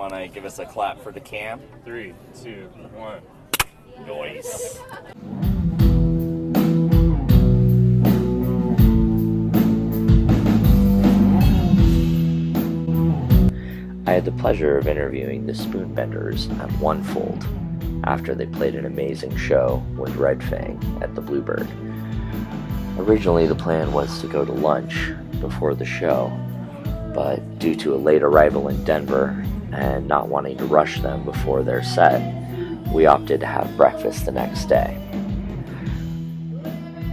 Want to give us a clap for the cam? 3, 2, 1. Noise. I had the pleasure of interviewing the Spoonbenders at Onefold after they played an amazing show with Red Fang at the Bluebird. Originally, the plan was to go to lunch before the show, but due to a late arrival in Denver and not wanting to rush them before their set, we opted to have breakfast the next day.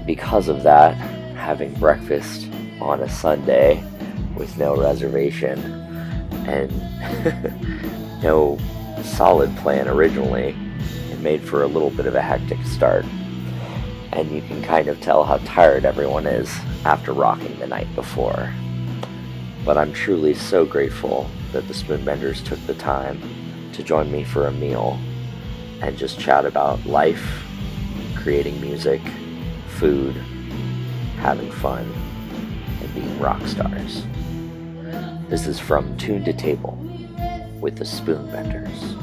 Because of that, having breakfast on a Sunday with no reservation and no solid plan originally, it made for a little bit of a hectic start. And you can kind of tell how tired everyone is after rocking the night before. But I'm truly so grateful that the Spoonbenders took the time to join me for a meal and just chat about life, creating music, food, having fun, and being rock stars. This is from Tune to Table with the Spoonbenders.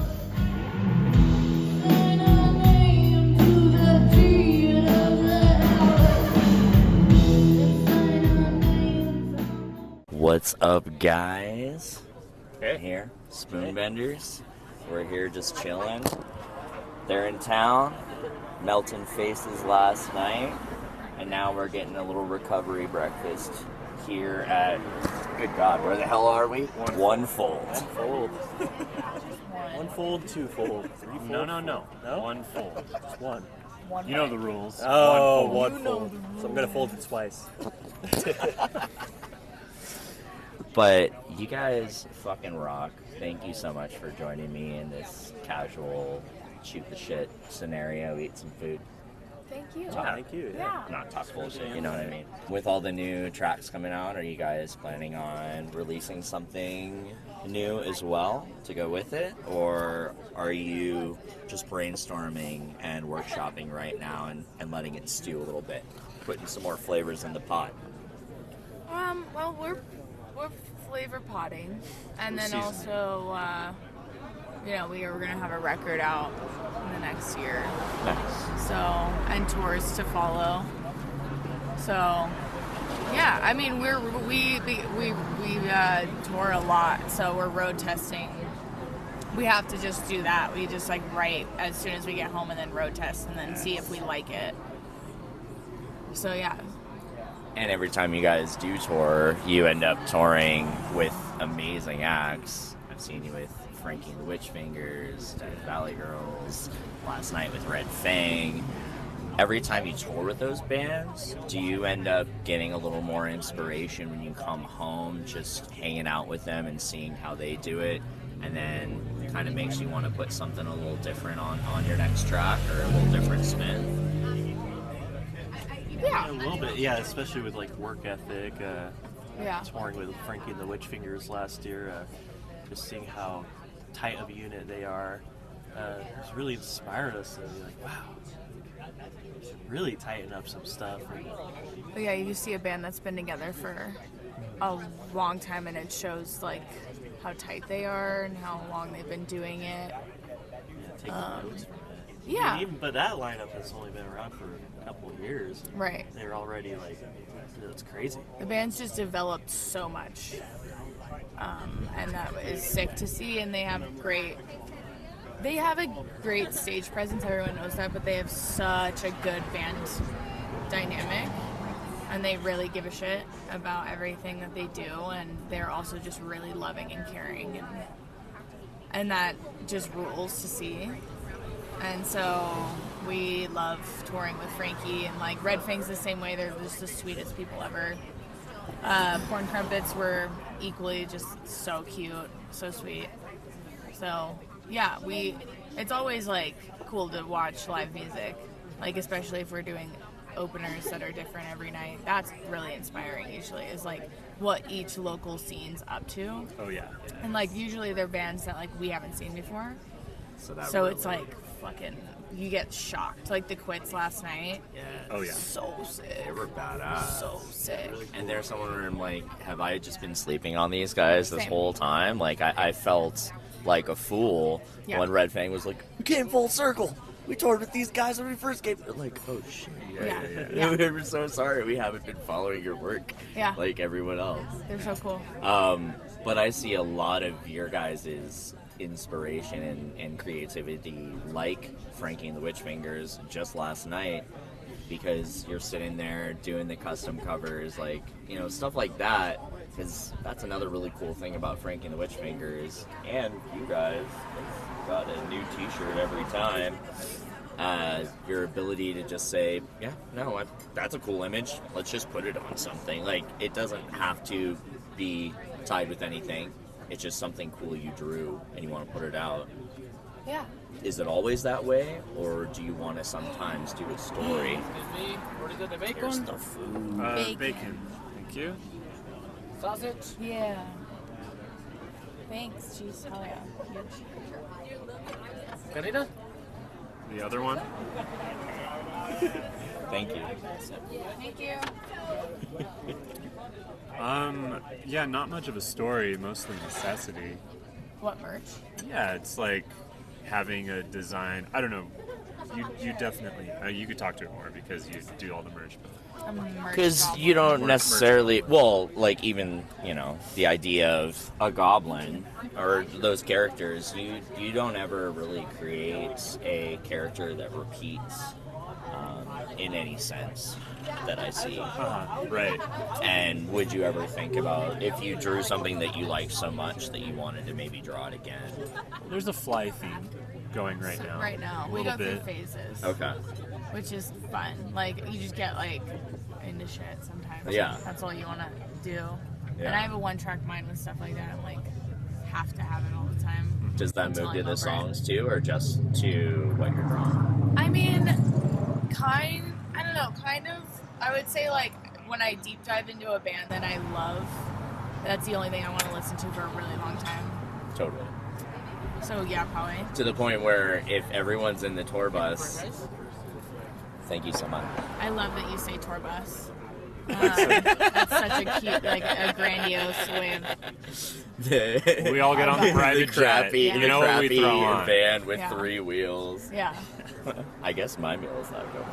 What's up, guys? Hey. Here, Spoonbenders. We're here just chilling. They're in town, melting faces last night, and now we're getting a little recovery breakfast here at, good God, where the hell are we? Onefold. Onefold, twofold, threefold. No. Onefold. Just one. You know the rules. Oh, Onefold. Onefold. So I'm gonna fold it twice. But you guys fucking rock. Thank you so much for joining me in this casual shoot the shit scenario, eat some food. Thank you. Thank you. Yeah. Not talk bullshit, you know what I mean? With all the new tracks coming out, are you guys planning on releasing something new as well to go with it? Or are you just brainstorming and workshopping right now and letting it stew a little bit? Putting some more flavors in the pot? Well, we're flavor potting, and then Seasoning. also, we're gonna have a record out in the next year. Nice. So, and tours to follow. So, yeah, I mean, we tour a lot, so we're road testing. We have to just do that. We just write as soon as we get home and then road test and then see if we like it. So yeah. And every time you guys do tour, you end up touring with amazing acts. I've seen you with Frankie and the Witch Fingers, Death Valley Girls, last night with Red Fang. Every time you tour with those bands, do you end up getting a little more inspiration when you come home, just hanging out with them and seeing how they do it, and then it kind of makes you want to put something a little different on your next track, or a little different spin? Yeah. A little bit, yeah, especially with work ethic. Yeah. Touring with Frankie and the Witch Fingers last year, just seeing how tight of a unit they are, it's really inspired us to be like, wow, we should really tighten up some stuff. But yeah, you see a band that's been together for a long time, and it shows how tight they are and how long they've been doing it. Taking notes. Yeah. But that lineup has only been around for a couple of years. Right. They're already it's crazy. The band's just developed so much, and that is sick to see. And they have a great stage presence. Everyone knows that, but they have such a good band dynamic, and they really give a shit about everything that they do. And they're also just really loving and caring, and that just rules to see. And so we love touring with Frankie, and Red Fang's the same way. They're just the sweetest people ever. Corn Crumpets were equally just so cute, so sweet. So yeah, it's always cool to watch live music, especially if we're doing openers that are different every night. That's really inspiring usually, is what each local scene's up to. Oh, yeah. And usually they're bands that we haven't seen before. So it's fucking, you get shocked. The Quits last night. Yeah. Oh, yeah. So sick. They were badass. So sick. And there's someone where I'm have I just been sleeping on these guys this Same. whole time? I felt like a fool Yeah. when Red Fang was like, we came full circle. We toured with these guys when we first came. Like, oh shit. Yeah. We're so sorry we haven't been following your work Yeah. like everyone else. They're so cool. But I see a lot of your guys' inspiration and creativity, like Frankie and the Witch Fingers just last night, because you're sitting there doing the custom covers, like, you know, stuff like that. Because that's another really cool thing about Frankie and the Witch Fingers, and you guys got a new t-shirt every time. Your ability to just say, yeah, no, that's a cool image, let's just put it on something. Like, it doesn't have to be tied with anything. It's just something cool you drew and you want to put it out. Yeah. Is it always that way, or do you want to sometimes do a story? Here's the food. Bacon. Thank you. Sausage. Yeah. Thanks. Jeez, hell yeah. Huge. Carita. The other one. Thank you. Thank you. Yeah, not much of a story, mostly necessity. What merch? Yeah, it's like having a design. I don't know. You definitely you could talk to it more because you do all the merch. Because you don't necessarily, well, like even, you know, the idea of a goblin or those characters, you don't ever really create a character that repeats in any sense that I see. Right. And would you ever think about if you drew something that you liked so much that you wanted to maybe draw it again? There's a fly theme going right now. Right now. A We little go through bit. phases. Okay. Which is fun. Like, you just get, like, into shit sometimes. Yeah. That's all you want to do. Yeah. And I have a one-track mind with stuff like that. I'm like, have to have it all the time. Does that until move to I'm the over it. songs too, or just to what you're drawing? I mean, I don't know, kind of. I would say, like, when I deep dive into a band that I love, that's the only thing I want to listen to for a really long time. Totally. So, yeah, probably. To the point where if everyone's in the tour bus, thank you so much. I love that you say tour bus. That's such a cute, like, a grandiose way of... We all get on the private crappy, jet. You know what we crappy throw on. van with Yeah. 3 wheels. Yeah. I guess my meal's not going.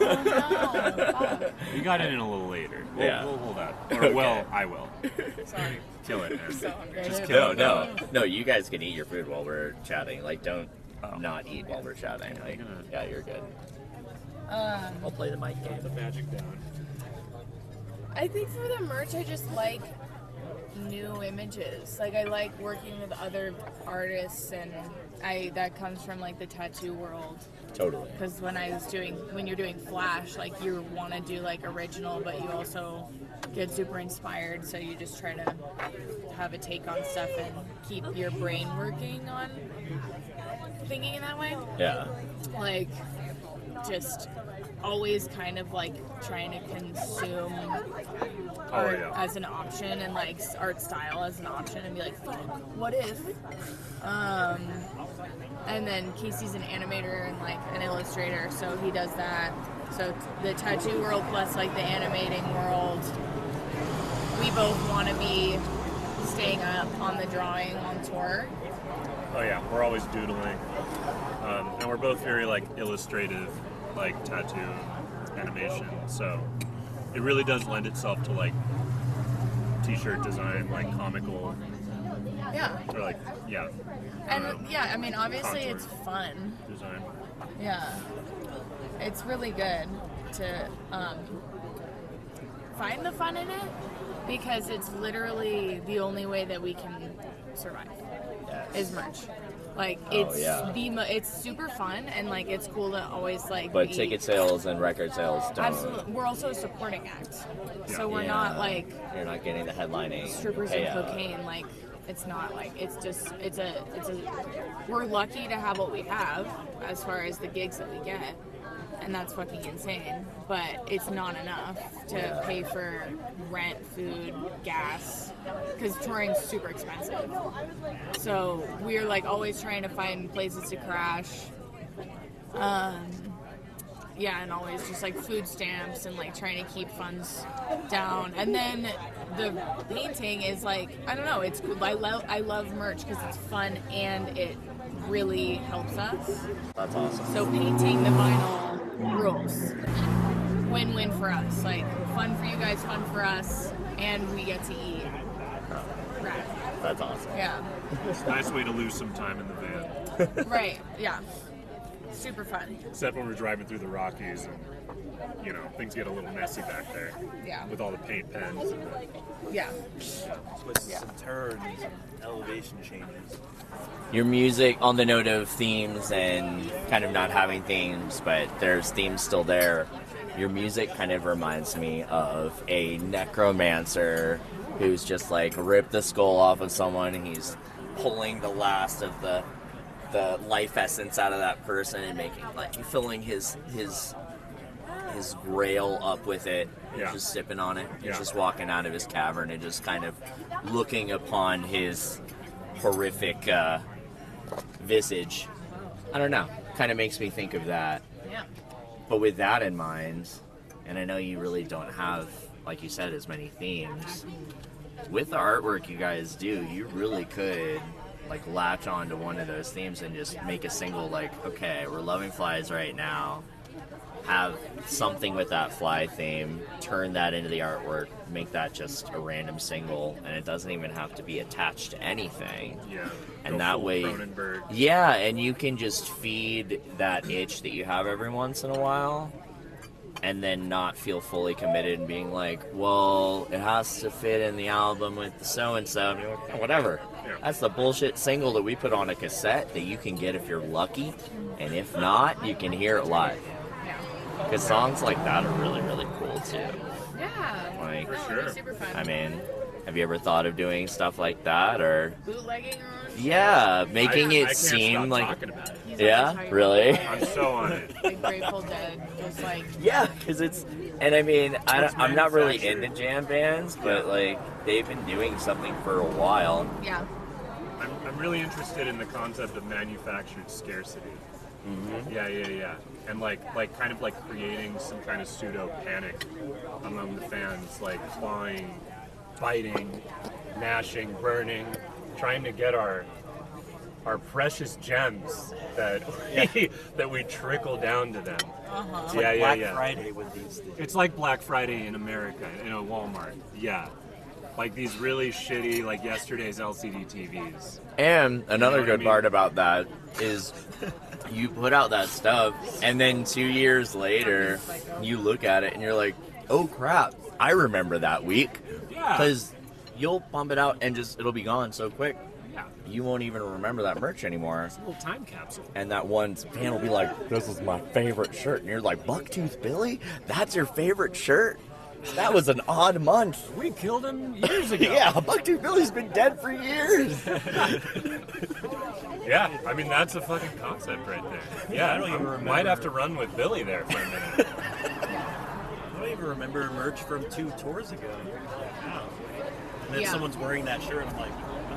Oh, no. Fuck. We got in a little later. Yeah. We'll hold that. Or, Okay. well, I will. Sorry. Kill it, man. So hungry. Just kill No, it. no, you guys can eat your food while we're chatting. Like, don't Oh. not eat while we're chatting. Like, yeah, you're good. Um, I'll play the mic game. Magic down. I think for the merch, I just like new images. Like, I like working with other artists, and that comes from, like, the tattoo world. Totally. Because when you're doing flash, like, you want to do, like, original, but you also get super inspired, so you just try to have a take on stuff and keep your brain working on thinking in that way. Yeah. Like, just always kind of, like, trying to consume art as an option, and, like, art style as an option, and be like, fuck, what if? And then Casey's an animator and, like, an illustrator, so he does that. So the tattoo world plus, like, the animating world, we both want to be staying up on the drawing on tour. Oh yeah, we're always doodling, and we're both very like illustrative, like tattoo animation. So it really does lend itself to like t-shirt design, like comical, Yeah. or like And, yeah, I mean, obviously Contour. it's fun. design. Yeah. It's really good to find the fun in it, because it's literally the only way that we can survive is merch. Like, it's it's super fun, and, like, it's cool to always, like, But be- ticket sales and record sales don't. Absolutely. We're also a supporting act. So we're Yeah. not, like, You're not getting the headlining strippers and payout. cocaine. Like, it's not like, it's just, we're lucky to have what we have as far as the gigs that we get, and that's fucking insane, but it's not enough to pay for rent, food, gas, because touring's super expensive. So we're, like, always trying to find places to crash. Yeah, and always just like food stamps and like trying to keep funds down. And then the painting is like, I don't know, it's cool. I love merch because it's fun and it really helps us. That's awesome. So painting the vinyl rules. Win-win for us. Like fun for you guys, fun for us, and we get to eat. Right. That's awesome. Yeah. It's a nice way to lose some time in the van. Right. Yeah. Super fun. Except when we're driving through the Rockies and, you know, things get a little messy back there. Yeah. With all the paint pens. And Yeah. Twists and turns and elevation changes. Your music, on the note of themes and kind of not having themes, but there's themes still there. Your music kind of reminds me of a necromancer who's just like ripped the skull off of someone and he's pulling the last of the life essence out of that person and making like filling his rail up with it. Yeah. Just sipping on it. He's Yeah. just walking out of his cavern and just kind of looking upon his horrific visage. I don't know. Kind of makes me think of that. Yeah. But with that in mind, and I know you really don't have, like you said, as many themes, with the artwork you guys do, you really could like latch on to one of those themes and just make a single like, okay, we're loving flies right now. Have something with that fly theme, turn that into the artwork, make that just a random single, and it doesn't even have to be attached to anything. yeah. And Go that full way, Cronenberg. yeah, and you can just feed that itch that you have every once in a while, and then not feel fully committed and being like, well, it has to fit in the album with the so-and-so, and you're like, "Oh, whatever. Yeah. That's the bullshit single that we put on a cassette that you can get if you're lucky, and if not, you can hear it live. Yeah. Because songs like that are really, really cool, too. Yeah. Like, For No, sure. it'd be super fun. I mean, have you ever thought of doing stuff like that, or... Bootlegging or Yeah, making I it can't seem stop like... talking about it. He's Yeah, always talking really? about I'm so on it. like Grateful Dead, just like Yeah, because it's, and I mean, It's I'm not really manufactured. into jam bands, but like they've been doing something for a while. yeah. I'm really interested in the concept of manufactured scarcity. Mm-hmm. Yeah. And like kind of like creating some kind of pseudo panic among the fans, like clawing, biting, gnashing, burning, trying to get our precious gems that we trickle down to them. Uh-huh. Yeah, Black yeah. Friday with these things. It's like Black Friday in America, in a Walmart. Yeah. Like these really shitty, like yesterday's LCD TVs. And another what I good mean? part about that is you put out that stuff, and then 2 years later, you look at it and you're like, oh crap, I remember that week. Yeah. Because you'll pump it out and it'll be gone so quick. Yeah. You won't even remember that merch anymore. It's a little time capsule. And that one fan will be like, this is my favorite shirt. And you're like, Bucktooth Billy? That's your favorite shirt? That was an odd month. We killed him years ago. Yeah, Bucktooth Billy's been dead for years. Yeah, I mean that's a fucking concept right there. Yeah, I don't even remember. Might have to run with Billy there for a minute. I don't even remember merch from 2 tours ago. Wow. And then Yeah. someone's wearing that shirt, and I'm like,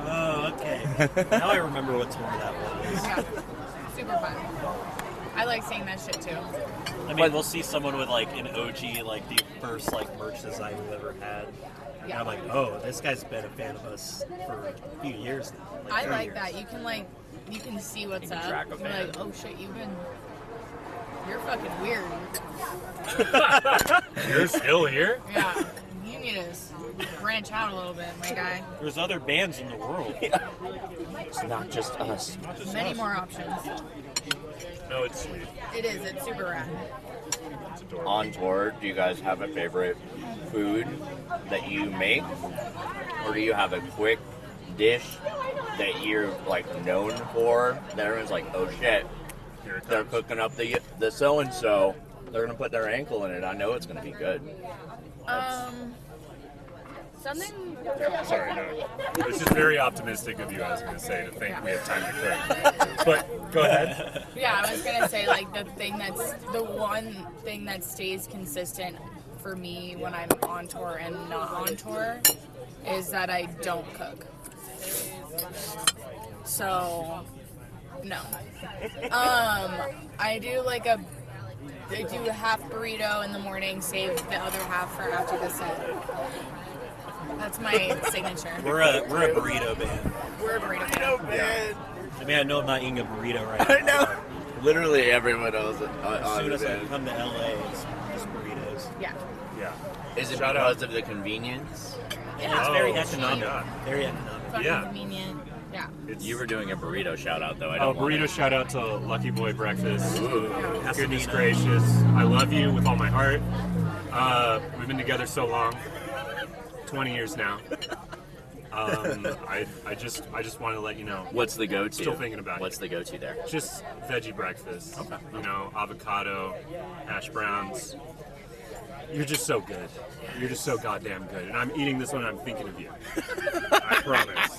oh, okay. Now I remember what tour that was. Yeah. Super fun. I like seeing that shit too. I mean, we'll see someone with like an OG, like the first like merch design we've ever had. And Yeah. I'm like, oh, this guy's been a fan of us for a few years now. I 3 like years. that. You can see what's can up. track a You're fan. like, oh shit, you're fucking weird. You're still here? Yeah. You need to branch out a little bit, my guy. There's other bands in the world. It's not just us. Many more options. No, it's sweet. It is. It's super rad. It's adorable. On tour, do you guys have a favorite food that you make? Or do you have a quick dish that you're like known for that everyone's like, oh shit, Here it they're comes. cooking up the so-and-so, they're gonna put their ankle in it, I know it's gonna be good. Something. Sorry, no. It's just very optimistic of you, I was going to say, to think we have time to cook. But go ahead. Yeah, I was gonna say like the one thing that stays consistent for me when I'm on tour and not on tour is that I don't cook. So no. I do like a I do half burrito in the morning, save the other half for after the set. That's my signature. We're a burrito band. We're a burrito band. Yeah. I mean, I know I'm not eating a burrito right I now. know. Literally everyone knows it. As soon as I come to LA, it's just burritos. Yeah. Yeah. Is it Shout because of the convenience? And it's very Oh, economic. yeah. Very economic. Fucking Yeah. convenient. Yeah. You were doing a burrito shout out though. I Oh, don't want burrito it. shout out to Lucky Boy Breakfast. Goodness Pasadena. gracious. I love you with all my heart. We've been together so long. 20 years now. I just want to let you know. What's the go-to? Still thinking about What's it. the go-to there? Just veggie breakfast. Okay. You know, avocado, hash browns. You're just so good. You're just so goddamn good. And I'm eating this one and I'm thinking of you. I promise.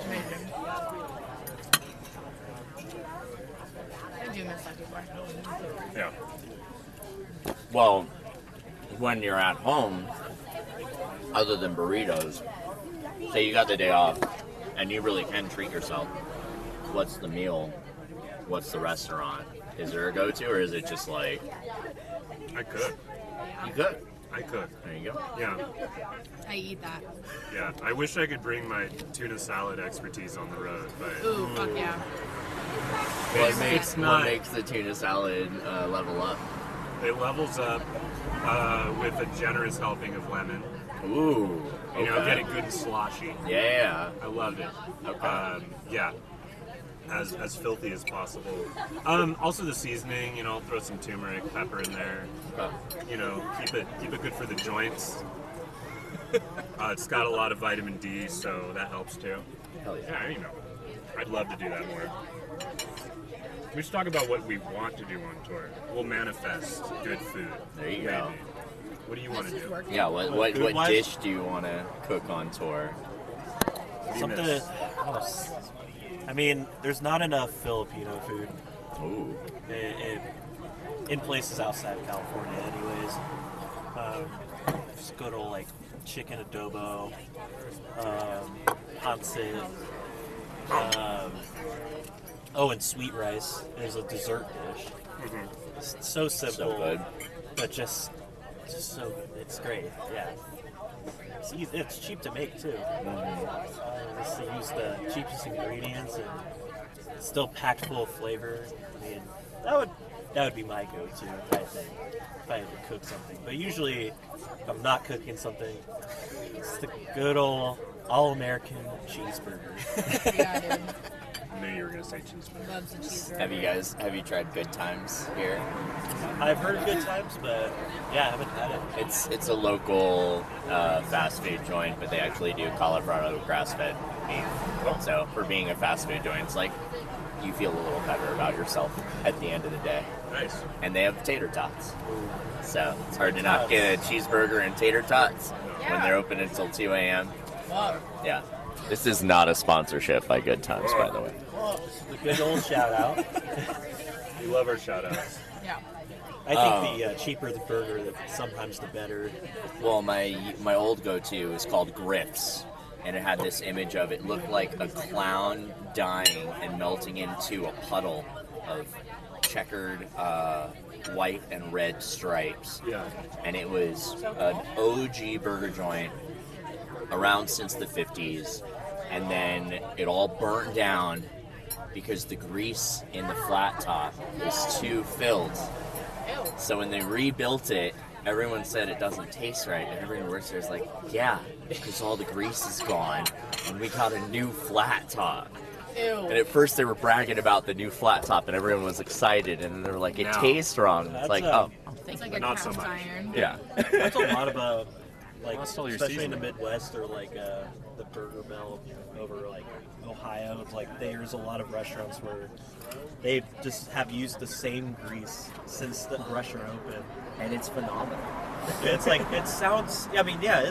Amazing. I do miss Lucky Boy. Yeah. Well, when you're at home, other than burritos, say you got the day off and you really can treat yourself. What's the meal? What's the restaurant? Is there a go-to or is it just like I cook. you cook? I cook. There you go. Yeah. I eat that. Yeah. I wish I could bring my tuna salad expertise on the road, but Ooh, fuck yeah. What It's makes not- what makes the tuna salad level up? it levels up with a generous helping of lemon. Ooh, You know, okay. get it good and sloshy. Yeah. I love it. Okay. Yeah. As filthy as possible. Also the seasoning, you know, I'll throw some turmeric, pepper in there. Okay. You know, keep it good for the joints. It's got a lot of vitamin D, so that helps too. Hell yeah. Yeah, you know, I'd love to do that more. We should talk about what we want to do on tour. We'll manifest good food. There you go. Maybe. What do you want to This is do? working. Yeah. What Food-wise? dish do you want to cook on tour? What do you Something. miss? I mean, there's not enough Filipino food Ooh. in places outside of California, anyways. Just good old like chicken adobo, pancit. And sweet rice. There's a dessert dish. It's so simple, So good. but just so good. It's great. Yeah. It's easy, it's cheap to make too. Just to use the cheapest ingredients and still packed full of flavor. I mean, that would be my go-to, I think, if I had to cook something. But usually, if I'm not cooking something, it's the good old all-American cheeseburger. Yeah, dude. I knew you were going to say cheeseburger. Loves the cheeseburger. Have you tried Good Times here? I've heard of Good Times, but yeah, I haven't had it. It's a local fast food joint, but they actually do Colorado grass-fed beef. So for being a fast food joint, it's like you feel a little better about yourself at the end of the day. Nice. And they have tater tots. So it's hard to not get a cheeseburger and tater tots when they're open until 2 a.m. Love. Yeah. This is not a sponsorship by Good Times, by the way. The good old shout out. We love our shout outs. Yeah. I think the cheaper the burger, sometimes the better. Well, my old go-to is called Griff's, and it had this image of it looked like a clown dying and melting into a puddle of checkered white and red stripes. Yeah. And it was an OG burger joint around since the 50s, and then it all burnt down because the grease in the flat top was too filled. So when they rebuilt it, everyone said it doesn't taste right, and everyone works there is like, yeah, because all the grease is gone, and we got a new flat top. And at first they were bragging about the new flat top, and everyone was excited, and they were like, it No. tastes wrong. It's That's like, It's like a Not so cast much. iron. yeah. That's a lot about, like, Well, that's all your especially in the seasoning. Midwest or like the Burger Belt over like Ohio. It's like there's a lot of restaurants where they just have used the same grease since the restaurant opened, and it's phenomenal. It's like it sounds. I mean, yeah,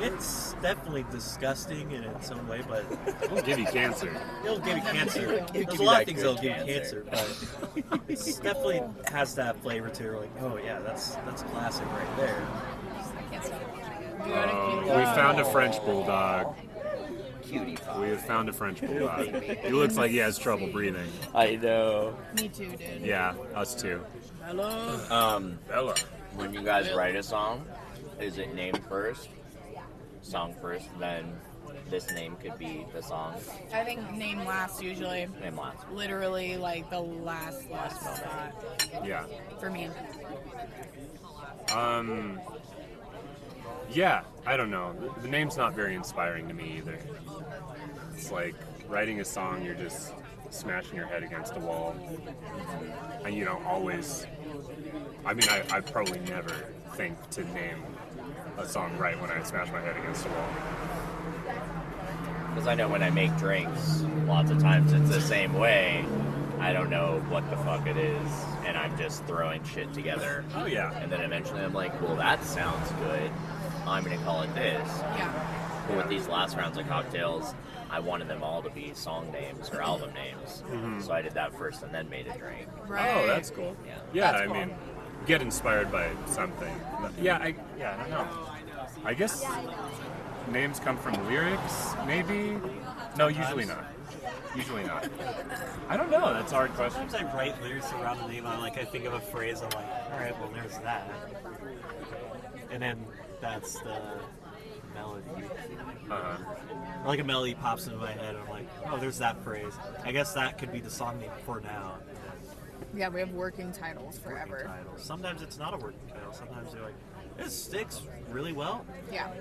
it's definitely disgusting in its own way, but It'll give you cancer. it'll give you cancer. It'll There's give a you lot that of things good that'll give you cancer, cancer. but it definitely has that flavor to it. Like, oh yeah, that's classic right there. I can't stop. We found a French bulldog. Cutie pie. We have found a French bulldog. He looks like he has trouble breathing. I know. Me too, dude. Yeah, us too. Hello. Bella. When you guys write a song, is it name first, song first, then this name could be the song? I think name last usually. Name last. Literally like the last thought Yeah. for me. Yeah, I don't know. The name's not very inspiring to me either. It's like writing a song, you're just smashing your head against a wall. And you don't always... I mean, I probably never think to name a song right when I smash my head against a wall. Because I know when I make drinks, lots of times it's the same way. I don't know what the fuck it is, and I'm just throwing shit together. Oh, yeah. And then eventually I'm like, well, that sounds good. I'm going to call it this. Yeah. But with these last rounds of cocktails, I wanted them all to be song names or album names. So I did that first and then made a drink. Right. Oh, that's cool. Yeah. Yeah, That's I cool. mean, get inspired by something. Yeah, I don't know. I guess names come from lyrics, maybe? No, usually not. Usually not. I don't know. That's a hard question. Sometimes I write lyrics around the name. I think of a phrase. I'm like, all right, well, there's that, and then that's the melody. Uh-huh. Or like a melody pops into my head. And I'm like, oh, there's that phrase. I guess that could be the song name for now. Yeah, we have working titles forever. Title. Sometimes it's not a working title. Sometimes they're like, this sticks really well. Yeah.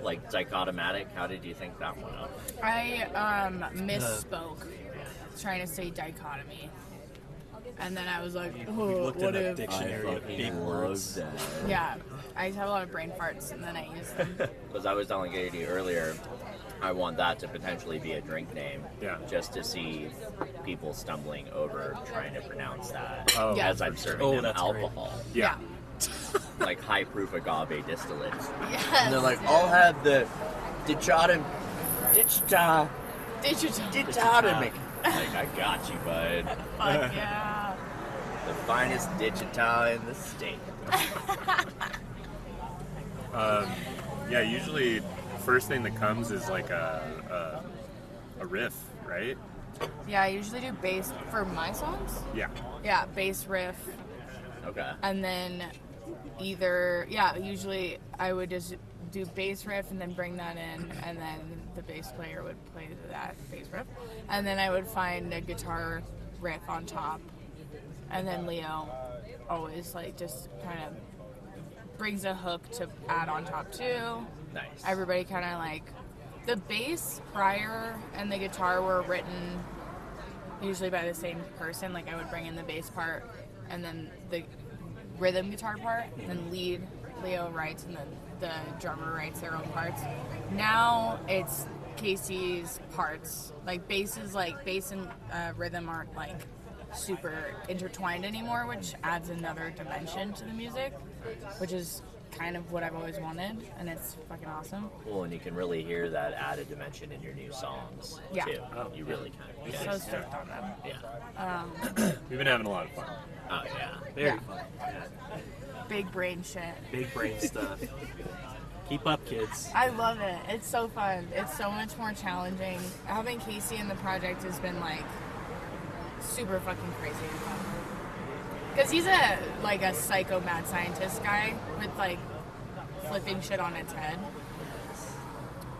Like dichotomatic, how did you think that one up? I misspoke trying to say dichotomy. And then I was like, We oh, looked what in a if... dictionary of big words. Yeah, I have a lot of brain farts and then I use them. Because I was telling Katie earlier, I want that to potentially be a drink name. Yeah. Just to see people stumbling over trying to pronounce that Oh, Yeah. as I'm serving Oh, them that's great. alcohol. Yeah. Like high proof agave distillates. Yes. And they're like, I'll have the dichotomic. Digital. Dichotomic. Like, I got you, bud. Fuck yeah. The finest digital in the state. Yeah, usually first thing that comes is like a riff, right? Yeah, I usually do bass for my songs. Yeah. Yeah, bass riff. Okay. And then usually I would just do bass riff and then bring that in, and then the bass player would play that bass riff. And then I would find a guitar riff on top. And then Leo always like just kind of brings a hook to add on top too. Nice. Everybody kind of like, the bass prior and the guitar were written usually by the same person. Like I would bring in the bass part and then the rhythm guitar part, and then Leo writes, and then the drummer writes their own parts. Now it's Casey's parts. Like bass and rhythm aren't like super intertwined anymore, which adds another dimension to the music, which is kind of what I've always wanted, and it's fucking awesome. Cool, and you can really hear that added dimension in your new songs, Yeah. too. You really can. So stoked on them. Yeah. We've been having a lot of fun. Oh, yeah. Very Yeah. fun. Yeah. Big brain shit. Big brain stuff. Keep up, kids. I love it. It's so fun. It's so much more challenging. Having Casey in the project has been like super fucking crazy and fun. Because he's a psycho mad scientist guy with like flipping shit on its head.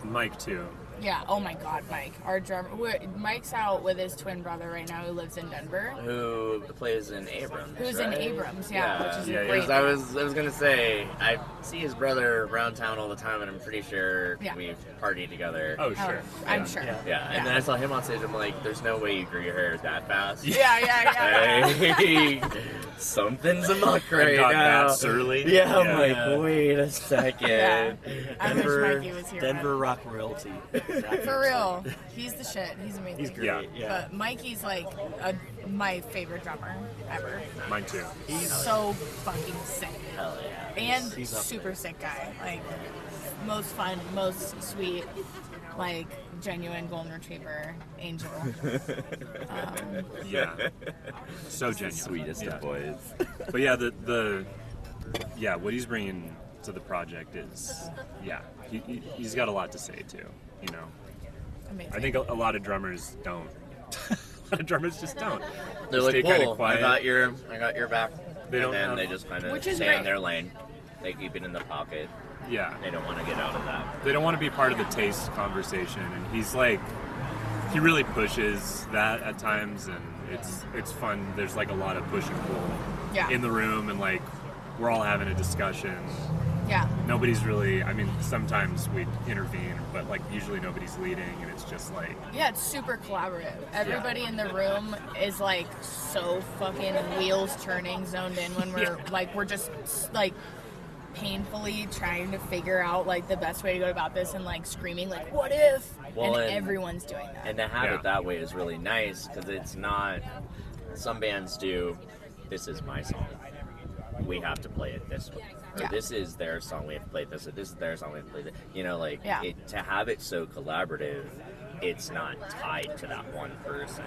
Mike, too. Yeah. Oh my God, Mike, our drummer. Mike's out with his twin brother right now, who lives in Denver. Who plays in Abrams? Who's in right? Abrams? Yeah, which is Yeah, a great. Because I was gonna say I see his brother around town all the time, and I'm pretty sure Yeah. we've partied together. Oh, sure. I'm sure. Yeah. Yeah, and then I saw him on stage. I'm like, there's no way you grew your hair that fast. Yeah. Hey, something's amok right got now. that surly. Yeah, I'm Yeah. like, wait a second. Yeah. I wish Denver, Mikey was here. Denver rock royalty. For real, he's the shit. He's amazing. He's great. Yeah. Yeah. But Mikey's like my favorite drummer ever. Mine, too. He's so fucking sick. Hell yeah. And He's up super sick guy. Like, most fun, most sweet, like, genuine golden retriever angel. Yeah. So genuine. Sweetest Yeah. of boys. But yeah, what he's bringing to the project is, he's got a lot to say too, you know. Amazing. I think a lot of drummers don't. A lot of drummers just don't. They're Stay like, kinda cool, quiet. I got your back. They don't and then have- they just kind of Which is stay in great. their lane. They keep it in the pocket. Yeah. They don't want to get out of that. They don't want to be part of the taste conversation, and he's like, he really pushes that at times, and it's fun. There's like a lot of push and pull Yeah. in the room, and like we're all having a discussion. Yeah. Nobody's really. I mean, sometimes we intervene, but like usually nobody's leading, and it's just like Yeah, it's super collaborative. Everybody in the room is like so fucking wheels turning, zoned in when we're like we're just like painfully trying to figure out like the best way to go about this and like screaming like what if, Well, and and- everyone's doing that. And to have Yeah. it that way is really nice because it's not. Some bands do. This is my song. We have to play it this way. Or Yeah. this is their song. We have to play it this way. This is their song. We have to play it. You know, like Yeah. to have it so collaborative. It's not tied to that one person.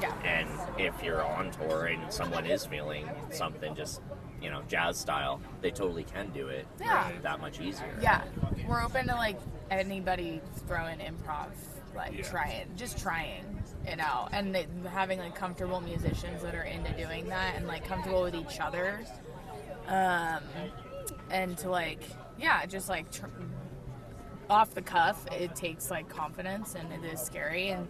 Yeah. And if you're on tour and someone is feeling something, just jazz style, they totally can do it. Yeah. That much easier. Yeah, we're open to like anybody throwing improv, like Yeah. trying it out, and having like comfortable musicians that are into doing that and like comfortable with each other, and to like just like off the cuff, it takes like confidence and it is scary. And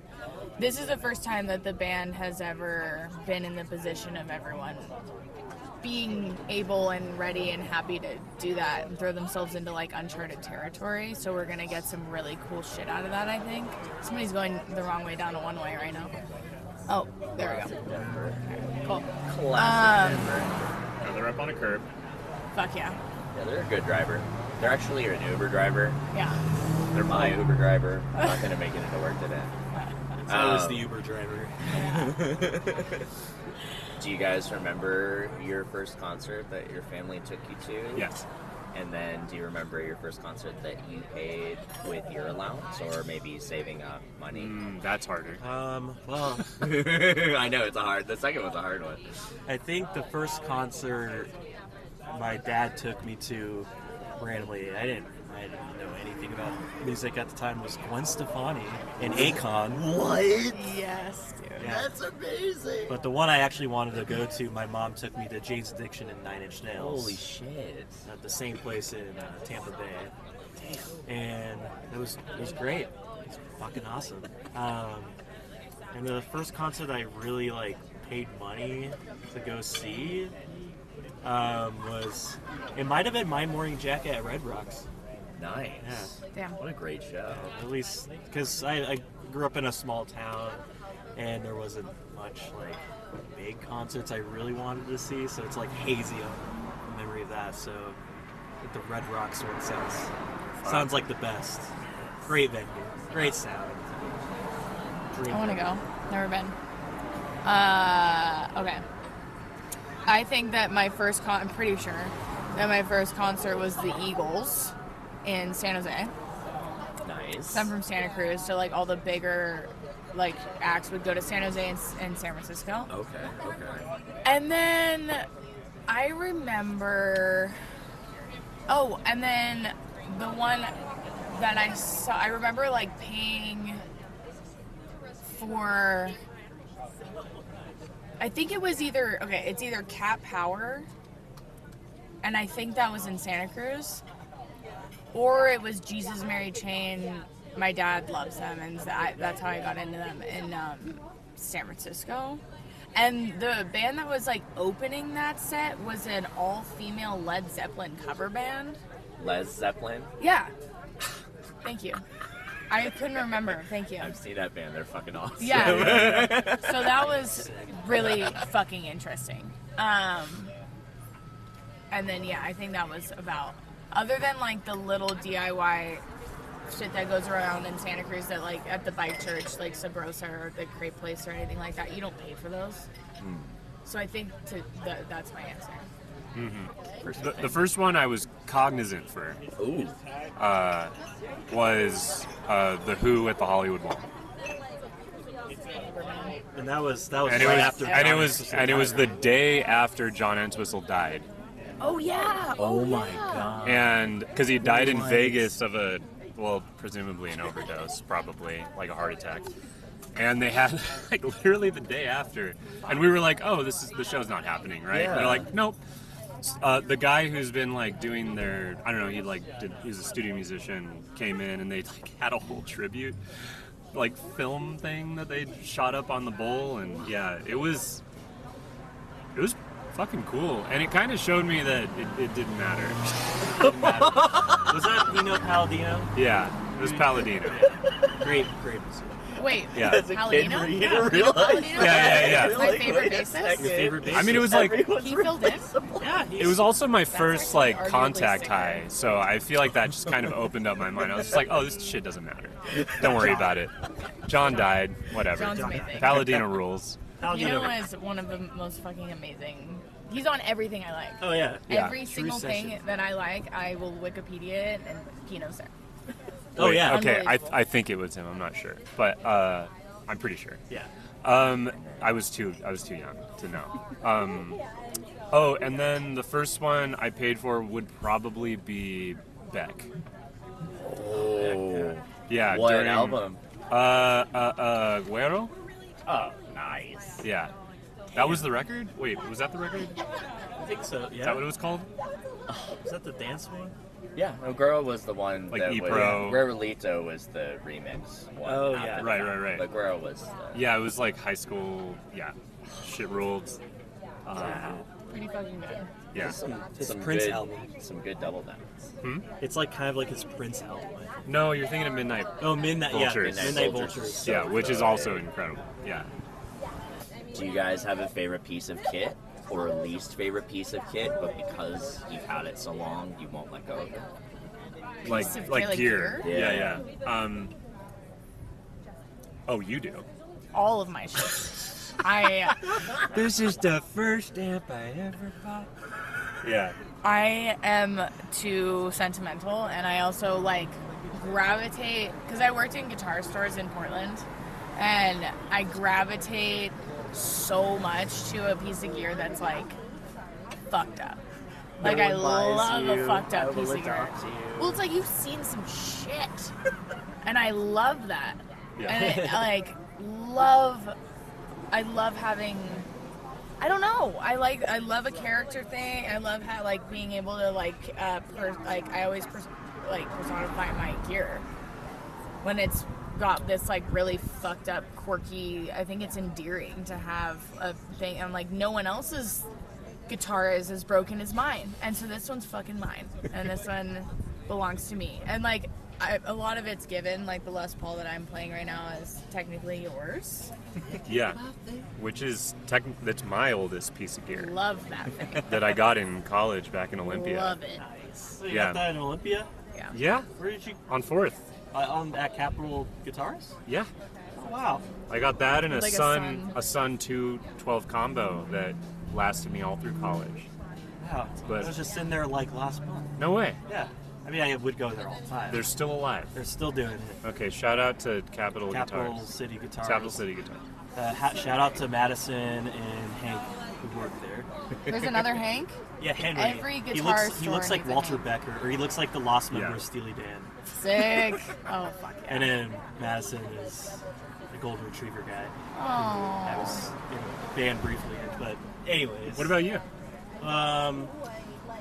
this is the first time that the band has ever been in the position of everyone being able and ready and happy to do that and throw themselves into like uncharted territory. So we're gonna get some really cool shit out of that, I think. Somebody's going the wrong way down a one-way right now. Oh, there we go. Cool. Classic. now they're up on a curb. Fuck yeah. Yeah, they're a good driver. They're actually an Uber driver. Yeah. They're my Uber driver. I'm not going to make it into work today. I was the Uber driver. Do you guys remember your first concert that your family took you to? Yes. And then do you remember your first concert that you paid with your allowance or maybe saving up money? That's harder. Well, I know, the second one's a hard one. I think the first concert my dad took me to randomly, I didn't know anything about music at the time, was Gwen Stefani and Akon. What? Yes, dude. Yeah. That's amazing. But the one I actually wanted to go to, my mom took me to Jane's Addiction and Nine Inch Nails. Holy shit. At the same place in Tampa Bay. And it was great. It was fucking awesome. And the first concert I really like paid money to go see was, it might have been My Morning Jacket at Red Rocks. Nice. Yeah. Damn. What a great show. At least because I grew up in a small town and there wasn't much like big concerts I really wanted to see, so it's like hazy on the memory of that. So like, the Red Rocks one sounds like the best. Great venue, great sound. I want to go. Never been. Okay. I think that I'm pretty sure that my first concert was the Eagles in San Jose. Nice. I'm from Santa Cruz, so like all the bigger like acts would go to San Jose and San Francisco. Okay. And then I remember, and then the one that I saw, I remember like paying for, I think it was it's either Cat Power, and I think that was in Santa Cruz, or it was Jesus Mary Chain. My dad loves them, and that's how I got into them in San Francisco. And the band that was like opening that set was an all-female Led Zeppelin cover band. Led Zeppelin. Yeah. Thank you. I couldn't remember. Thank you. I've seen that band. They're fucking awesome. Yeah. So that was really fucking interesting. And then I think that was about. Other than like the little DIY shit that goes around in Santa Cruz, that like at the bike church, like Sub Rosa or the Crepe Place or anything like that, you don't pay for those. So I think that's my answer. The first one I was cognizant for Ooh. was The Who at the Hollywood Bowl. And that was And right after. it was the day after John Entwistle died. Oh yeah. Oh my god. And because he died in Vegas of a well, presumably an overdose, probably like a heart attack. And they had like literally the day after, and we were like, "Oh, the show's not happening, right?" Yeah. They're like, "Nope." The guy who's been like doing their, I don't know, he's a studio musician, came in and they like had a whole tribute like film thing that they shot up on the bowl, and yeah, it was fucking cool, and it kind of showed me that it didn't matter. Was that Nino Palladino? Yeah, it was Palladino. Great. Wait, Yeah. As a kid, Palladino? you Yeah, didn't Nino realize? Palladino? Yeah. My favorite bassist. Your favorite bassist? I mean, it was like, He filled in? Yeah, it was also my first actually like arguably contact sicker. high, so I feel like that just kind of opened up my mind. I was just like, oh, this shit doesn't matter. Don't worry about it. John died. Whatever. John's amazing. Palladino rules. Nino is one of the most fucking amazing. He's on everything I like. Oh yeah. Yeah. Every single session. thing that I like, I will Wikipedia it, and he knows there. Oh yeah. Okay, Unbelievable. I think it was him. I'm not sure, but I'm pretty sure. Yeah. I was too young to know. Oh, and then the first one I paid for would probably be Beck. Oh, Yeah. what during, album? Guero? Oh, nice. Yeah. That was the record? Wait, was that the record? I think so. Yeah. Is that what it was called? Is that the dance one? Yeah, no, Girl was the one Like that E-Pro. was... Rarelito was the remix one. Oh, after yeah. that. Right. But Girl was the... Yeah, it was like high school. Yeah. Shit ruled. Pretty fucking good. Yeah. His Prince good, album. Some good double downs. It's like kind of like his Prince album. No, you're thinking of Midnight. Oh, Midnight Vultures. Yeah, Midnight Vultures. Yeah, which is also incredible. Yeah. Do you guys have a favorite piece of kit or a least favorite piece of kit, but because you've had it so long, you won't let go of it? Piece of Like kit, gear. gear? Yeah. Oh, you do. All of my shit. This is the first amp I ever bought. Yeah. I am too sentimental, and I also like gravitate because I worked in guitar stores in Portland, and I gravitate so much to a piece of gear that's like fucked up. Like I love a fucked up piece of gear. Well, it's like you've seen some shit, and I love that. Yeah. And I love having. I don't know. I love a character thing. I love how like being able to I always personify my gear when it's got this like really fucked up, quirky. I think it's endearing to have a thing, and like no one else's guitar is as broken as mine, and so this one's fucking mine, and this one belongs to me, and like. A lot of it's given, like the Les Paul that I'm playing right now is technically yours. Yeah. Which is that's my oldest piece of gear Love that thing. that I got in college back in Olympia. Love it. So you Yeah. got that in Olympia? Yeah. Yeah. Where did you? On 4th. On at Capitol Guitars? Yeah. Oh, wow. I got that in Like a Sun 212 combo that lasted me all through college. Wow. But- I was just sitting there like last month. No way. Yeah. I mean, I would go there all the time. They're still alive. They're still doing it. Okay, shout out to Capital Capital Guitars. City Guitars. Capital City Guitar. Shout out to Madison and Hank who work there. There's another Hank. Yeah, Henry. Every he guitar looks store like needs a Walter Hank. Becker, or he looks like the lost member Yeah. of Steely Dan. Sick. Oh fuck yeah. And then Madison is the golden retriever guy. I Oh. was in a band briefly, but anyways. What about you?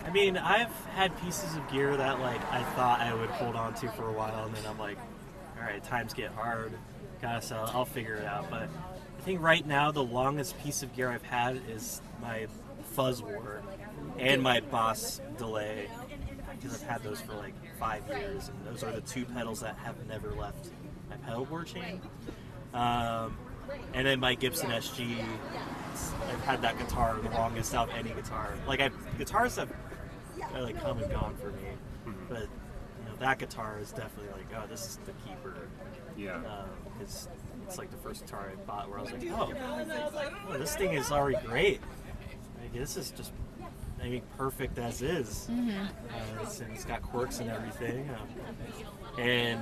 I mean, I've had pieces of gear that like I thought I would hold on to for a while, and then I'm like, all right, times get hard, gotta sell. I'll figure it out. But I think right now the longest piece of gear I've had is my Fuzz War and my Boss Delay, because I've had those for like 5 years, and those are the two pedals that have never left my pedal board chain. And then my Gibson SG. I've had that guitar the longest out of any guitar. Like guitars have like come and gone for me, but that guitar is definitely like, oh, this is the keeper. Yeah. It's like the first guitar I bought where I was like, oh, this thing is already great. Like, this is just, I mean, perfect as is. It's got quirks and everything. And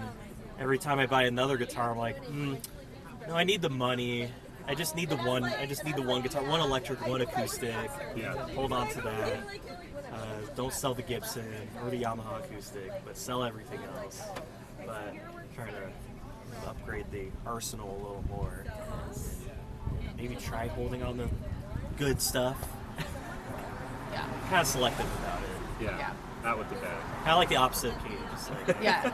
every time I buy another guitar, I'm like, no, I need the money. I just need the one guitar, one electric, one acoustic. Yeah. Hold on to that. Don't sell the Gibson or the Yamaha acoustic, but sell everything else. but trying to upgrade the arsenal a little more. Maybe try holding on to good stuff. Yeah. Kind of selective about it. Yeah. Out with the bag. Kind of like the opposite of Kate. Just like, Yeah.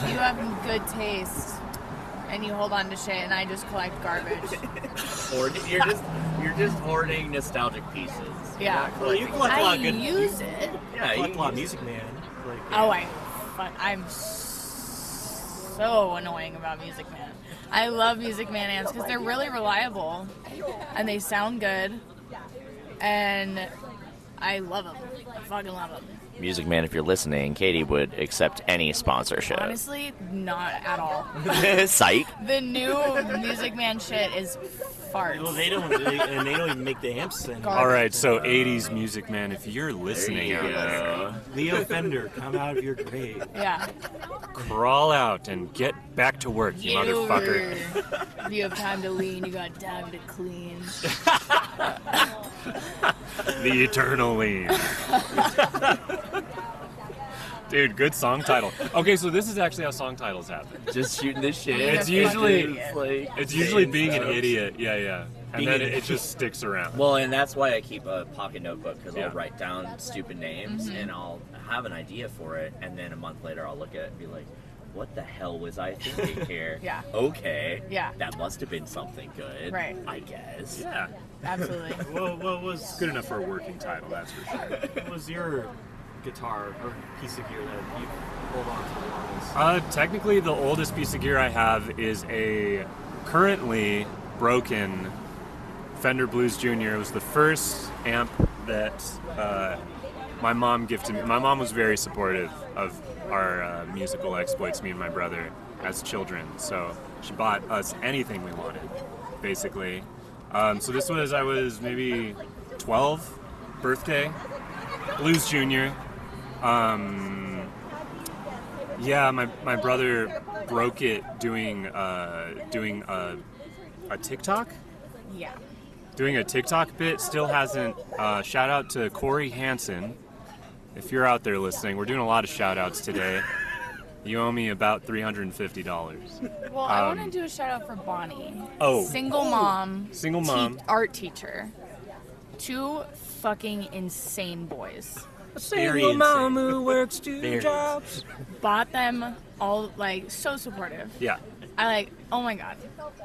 You have good taste, and you hold on to shit, and I just collect garbage. Or you're just hoarding nostalgic pieces. Yeah. well, you collect a lot I of good. use it. Yeah, collect a lot of you- Music Man. Like, Oh, I'm so annoying about Music Man. I love Music Man amps because they're really reliable, and they sound good, and I love them. I fucking love them. Music Man, if you're listening, Katie would accept any sponsorship. Honestly, not at all. Psych. The new Music Man shit is farts. well, they don't even make the amps anymore. All right, so 80s Music Man, if you're listening out there, Leo Fender, come out of your grave. Yeah. crawl out and get back to work, you motherfucker. If you have time to lean, you got time to clean. The Eternal Lean. Dude, good song title. Okay, so this is actually how song titles happen. Just shooting this shit. It's usually it's being an idiot. Yeah. And then it just sticks around. Well, and that's why I keep a pocket notebook, because Yeah. I'll write down stupid names and I'll have an idea for it, and then a month later I'll look at it and be like, what the hell was I thinking here? Yeah. Okay. Yeah. That must have been something good. Right. I guess. Yeah. Absolutely. What was Good enough for a working title, that's for sure. what was your guitar or piece of gear that you hold on to the longest? Technically, the oldest piece of gear I have is a currently broken Fender Blues Jr. It was the first amp that my mom gifted me. My mom was very supportive of our musical exploits, me and my brother, as children. So she bought us anything we wanted, basically. So this was, I was maybe 12, birthday, Blues Jr. Yeah, my brother broke it doing a TikTok. Yeah. Doing a TikTok bit. Still hasn't. Shout out to Corey Hansen. If you're out there listening, we're doing a lot of shout outs today. You owe me about $350. Well, I want to do a shout out for Bonnie. Oh. Single mom. Single mom. Art teacher. 2 fucking insane boys. Very insane. who works Very jobs. Bought them all, like, so supportive. Yeah. Oh my god.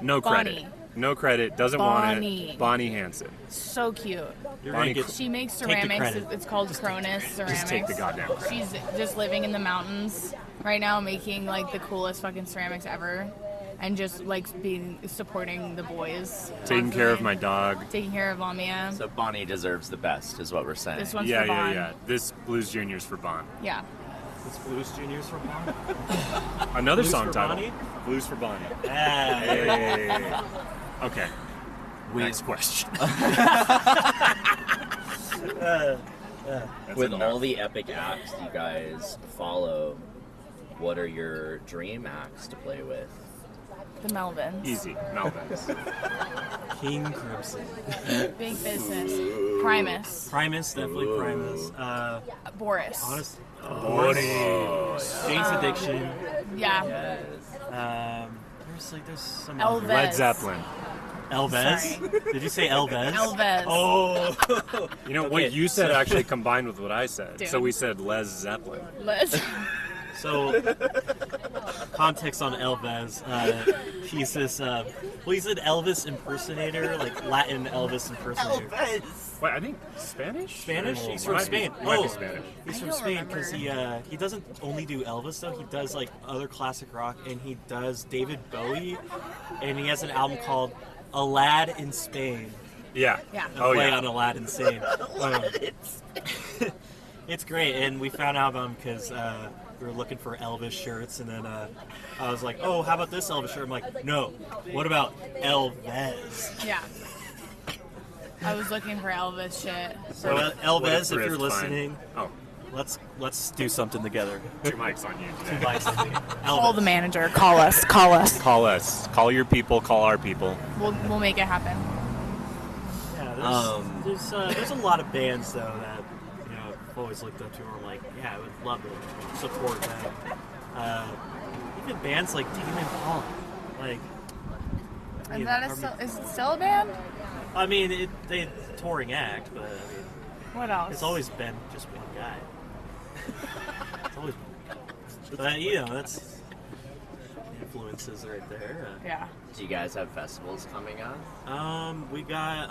No credit. Bonnie. No credit. Doesn't want Bonnie. it. Bonnie Hansen. So cute. You're Bonnie gonna get She makes Take the ceramics. credit. It's called Cronus Ceramics. Just take the goddamn credit. She's just living in the mountains right now, making like the coolest fucking ceramics ever, and just like supporting the boys. Taking care of constantly. my dog. Taking care of Lamia. So Bonnie deserves the best, is what we're saying. This one's Yeah, for Bon. yeah. This Blues Junior's for Bon. Yeah. It's Blues Juniors for Bonnie. Another Blues song for title. Bonnie? Blues for Bonnie. Ah, Hey. Okay. Next question. That's With enough. all the epic acts you guys follow, what are your dream acts to play with? The Melvins. Easy. Melvins. King Crimson. Big business. Primus. Primus, definitely Primus. Boris. Honest. Boris. Jane's Addiction. Yeah. There's some Elvis. other- Led Zeppelin. Elvis. Did you say Elvis? Elvis. Oh. You know, Okay, what you said so- actually combined with what I said. Dude. So we said Les Zeppelin. Let's. So, context on Elvis. He's this, he's an Elvis impersonator, like Latin Elvis impersonator. Wait, I think Spanish? Spanish? Or- He's from might be- Spain. Might Oh. be Spanish. He's I from don't Spain because remember. he doesn't only do Elvis though. He does like other classic rock, and he does David Bowie, and he has an album called "A Lad in Spain." Yeah. Yeah. Oh, Play yeah. on Aladdin Sane. It's great, and we found out about him because we were looking for Elvis shirts, and then I was like, "Oh, how about this Elvis shirt?" I'm like, "No, what about Elvis?" Yeah. I was looking for Elvis shit. So What a Elvis, if thrift you're listening, find. let's do something together. Oh, 2 mics on you today. Call the Elvis. manager. Call us. Call us. Call us. Call your people. Call our people. We'll make it happen. Yeah, there's a lot of bands though that I've always looked up to. Or like, yeah, I would love to support them. even bands like Tame Impala, like. And that is it still a band? I mean, they touring act, but I mean, What else? it's always been just one guy. It's always been one guy. But that's influences right there. Yeah. Do you guys have festivals coming up? We got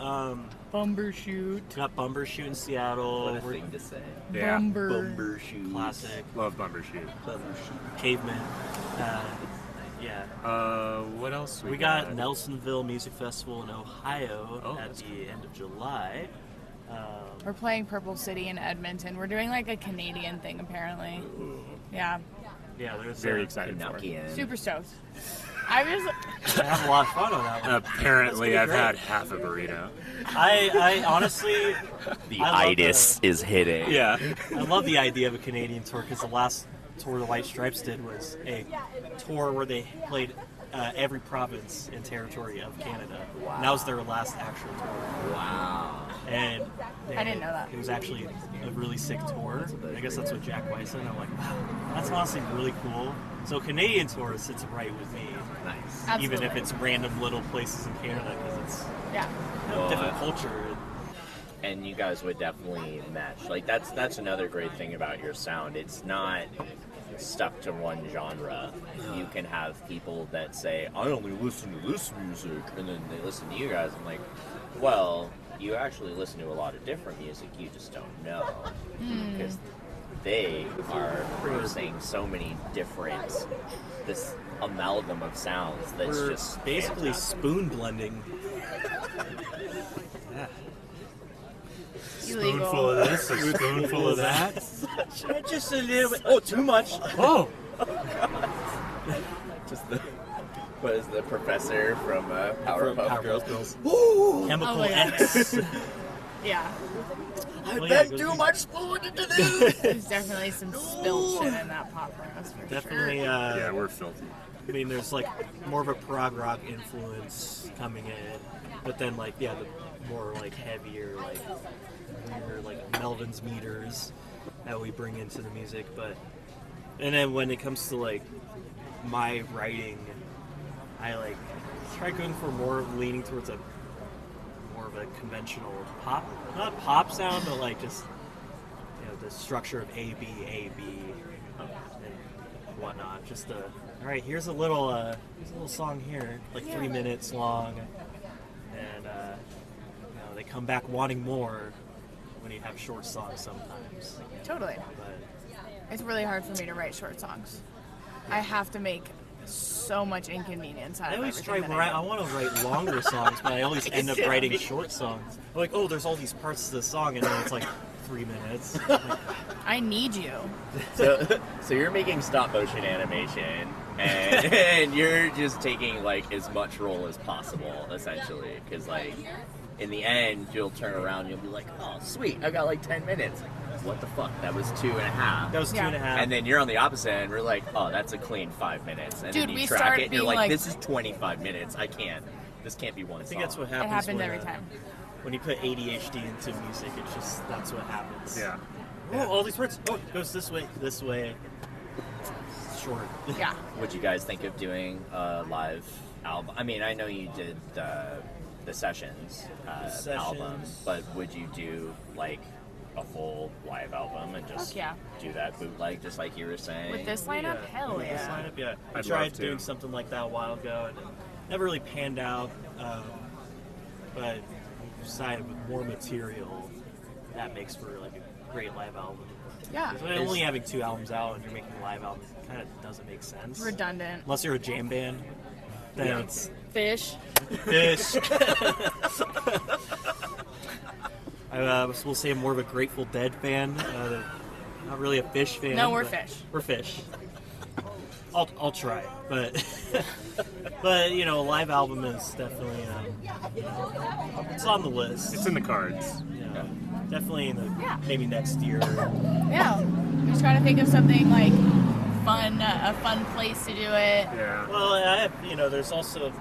Bumbershoot. Bumbershoot in Seattle. What a thing to say. Yeah. Bumbershoot. Classic. Love Bumbershoot. Caveman. Yeah. What else? We got Nelsonville Music Festival in Ohio at the end of July. We're playing Purple City in Edmonton. We're doing like a Canadian thing apparently. Yeah. Yeah, there's Very excited for it. Canadian. Super stoked. I was I have a lot of fun on that one. Apparently, I've great. had half a burrito. I honestly, The I love itis is hitting. Yeah. I love the idea of a Canadian tour because the last tour the White Stripes did was a tour where they played every province and territory of Canada. Wow. And that was their last actual tour. Wow. And I didn't know that. It was actually a really sick tour. I guess that's what Jack White said. And I'm like, wow, that's honestly really cool. So Canadian tour sits right with me, Nice. Absolutely. even if it's random little places in Canada because it's yeah. Well, different culture. And you guys would definitely match. Like that's another great thing about your sound. It's not stuck to one genre. You can have people that say, I only listen to this music, and then they listen to you guys. I'm like, well, you actually listen to a lot of different music, you just don't know. Because they are producing so many different, this amalgam of sounds that's We're just basically fantastic. spoon blending. Yeah. Illegal. Spoonful of this, a spoonful of that. Just a little bit. Oh, too much. Oh! Just the, what is the professor from Powerpuff Girls? Chemical Oh my God. X. Yeah. Well, yeah, go- much spoon into this! There's definitely some spilled shit in that pop roast for Definitely. sure. Yeah, we're filthy. I mean, there's like more of a prog rock influence coming in, but then like the more like heavier like weird like Melvin's meters that we bring into the music. But and then when it comes to like my writing, I like try going for more leaning towards a more of a conventional pop, not pop sound, but like just the structure of A B and whatnot. Just all right. Here's a little song here, like 3 minutes long, and they come back wanting more when you have short songs sometimes. Totally. But It's really hard for me to write short songs. I have to make so much inconvenience out I of always everything try that write. I I do. want to write longer songs, but I always end up writing short songs. I'm like, oh, there's all these parts to the song, and then it's like 3 minutes. I need you. So you're making stop motion animation, and you're just taking like as much role as possible, essentially. Because like in the end, you'll turn around, and you'll be like, oh, sweet, I got like 10 minutes. What the fuck? That was 2.5. That was Yeah. 2.5. And then you're on the opposite end. We're like, oh, that's a clean 5 minutes. And Dude, then we you track start it, and you're being like, like- this is 25 minutes. I can't. This can't be one I think that's what It happens. happened when, every time. When you put ADHD into music, it's just that's what happens. Yeah. Oh, all these words. Oh, it goes this way, this way. Short. Yeah. Would you guys think of doing a live album? I mean, I know you did the Sessions album, but would you do like a full live album and just Fuck yeah. do that bootleg, just like you were saying? With this lineup, hell With this yeah. lineup, yeah. I I'd tried love to. doing something like that a while ago, and it never really panned out. But decided with more material, that makes for like a great live album. Yeah. So only having 2 albums out and you're making a live album kind of doesn't make sense. Redundant. Unless you're a jam band, then Yeah. it's Fish. fish. We'll say I'm more of a Grateful Dead fan. Not really a Fish fan. No, we're but Fish. We're Fish. I'll try, but but a live album is definitely it's on the list. It's in the cards. Definitely in the Yeah. maybe next year. Yeah. I'm just trying to think of something like fun, a fun place to do it. Yeah. Well, there's also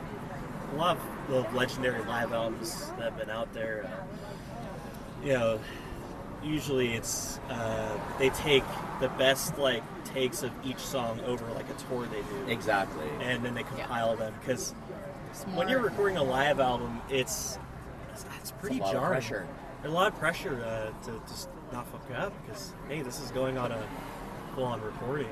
a lot of the legendary live albums that have been out there. usually it's they take the best like takes of each song over like a tour they do, Exactly. and then they compile them because when Smart. you're recording a live album, it's pretty a lot of jarring. pressure. There's a lot of pressure to just not fuck up because hey, this is going on a full-on recording.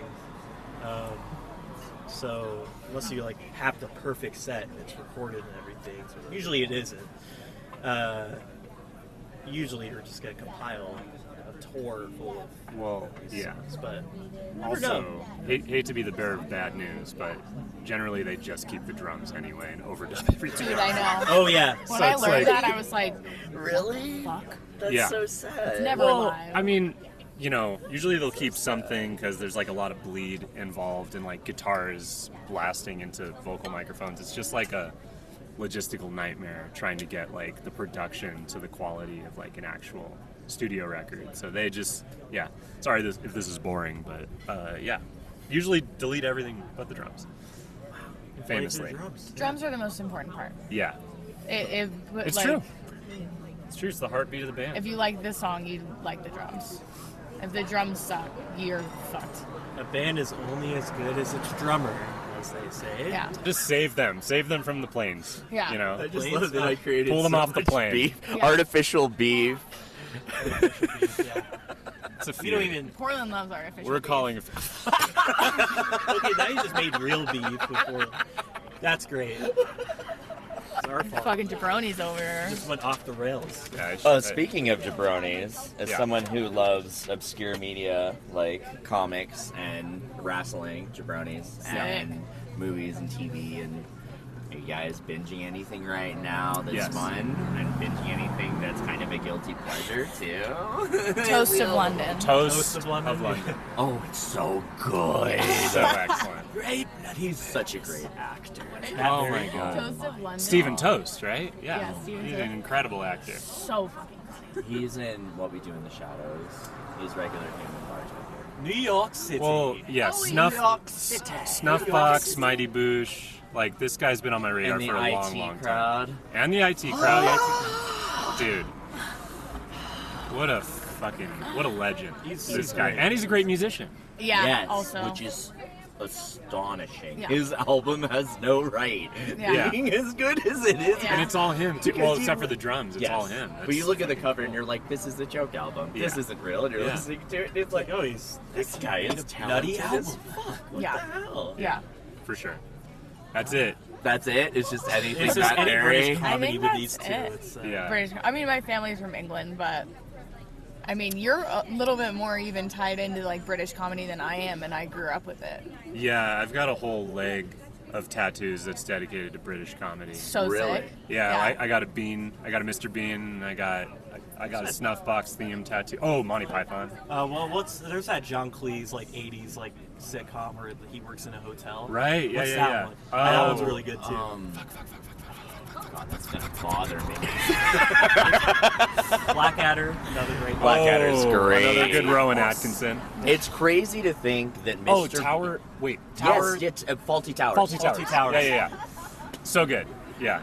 So unless you like have the perfect set, it's recorded and everything. So usually it isn't. Usually you're just gonna compile a tour full of Well, yeah. songs, but never Also, know. hate to be the bearer of bad news, but generally they just keep the drums anyway and overdub everything. Dude, I know. Oh yeah. When So I it's learned like- that, I was like, Really? fuck. That's Yeah. so sad. It's never Well, live. I mean, you know, usually they'll keep something because there's like a lot of bleed involved and like guitars blasting into vocal microphones. It's just like a logistical nightmare trying to get like the production to the quality of like an actual studio record. So they just, yeah. Sorry if this is boring, but yeah. Usually delete everything but the drums. Famously. Drums are the most important part. Yeah. It's like, true. It's true. It's the heartbeat of the band. If you like this song, you like the drums. If the drums suck, you're fucked. A band is only as good as its drummer, as they say. Yeah. Just save them from the planes. Yeah. You know, I just Planes, love that I created pull them so off the much plane. beef. Yeah. Artificial beef. Yeah. It's a You don't feud. even. Portland loves artificial. We're beef. calling it. Okay, now you just made real beef before. That's great. It's our fault. Fucking jabronis over here. Just went off the rails. Yeah, Speaking of jabronis, as Yeah. someone who loves obscure media like comics and wrestling, jabronis, and movies and TV, and are you guys binging anything right now that's Yes. fun? And binging anything that's kind of a guilty pleasure too? Toast of London. Toast of London. Oh, it's so good. So excellent. Great. He's such a great actor. Oh my god. Toast of London. Stephen Toast, right? Yeah, Stephen He's Toast. an incredible actor. So fucking funny. He's in What We Do in the Shadows. He's regular human bartender. New York City. Well, yeah, Oh, Snuff, New York City. Snuffbox, Mighty Boosh. Like this guy's been on my radar And the for a IT long crowd. time. And the IT crowd, dude. What a legend. He's This guy, great. and he's a great musician. Yeah. Yes, Also. which is astonishing. Yeah. His album has no right Yeah. being as good as it is. Yeah. And it's all him, too. Because Well, you- except for the drums, it's Yes. all him. But you look at the cover and you're like, this is a joke album. This Yeah. isn't real. And you're Yeah. listening to it and it's like, Oh, he's this guy is nutty talented album. as fuck. What Yeah. the hell? Yeah. for sure. That's it. That's it? It's just anything It's just that any airy? British I comedy think with that's these two. it. It's, Yeah. British. I mean, my family's from England, but I mean, you're a little bit more even tied into like British comedy than I am, and I grew up with it. Yeah, I've got a whole leg of tattoos that's dedicated to British comedy. So Really? sick. Yeah, I got a Bean. I got a Mr. Bean. I got a Snuffbox themed tattoo. Oh, Monty Python. well, there's that John Cleese like '80s like sitcom where he works in a hotel. Right, yeah, What's yeah, that yeah. one? That one's Oh. really good too. God, that's gonna bother me. Blackadder, another great one. Blackadder's great. Another good Rowan Atkinson. It's crazy to think that Mr. Oh, Tower. Wait, Tower. Yes, it's Faulty Towers. Faulty Towers. Faulty Towers. Yeah. So good. Yeah.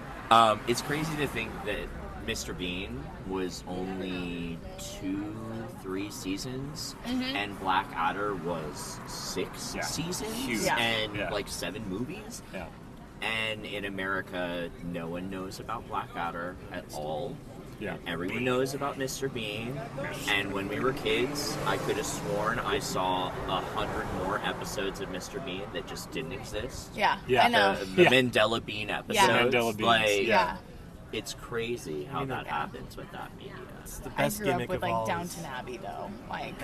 It's crazy to think that Mr. Bean was only 2-3 seasons, and Blackadder was 6 Yeah. seasons Huge. Yeah. and Yeah. like 7 movies. Yeah. And in America, no one knows about Blackadder at all. Yeah. Everyone knows about Mr. Bean. And when we were kids, I could have sworn I saw 100 more episodes of Mr. Bean that just didn't exist. Yeah. Yeah. I know. The Yeah. Mandela Bean episodes. Yeah. Mandela Beans, Like, Yeah. it's crazy how that Yeah. happens with that media. It's the I best grew up gimmick with of like all. Downton Abbey though, like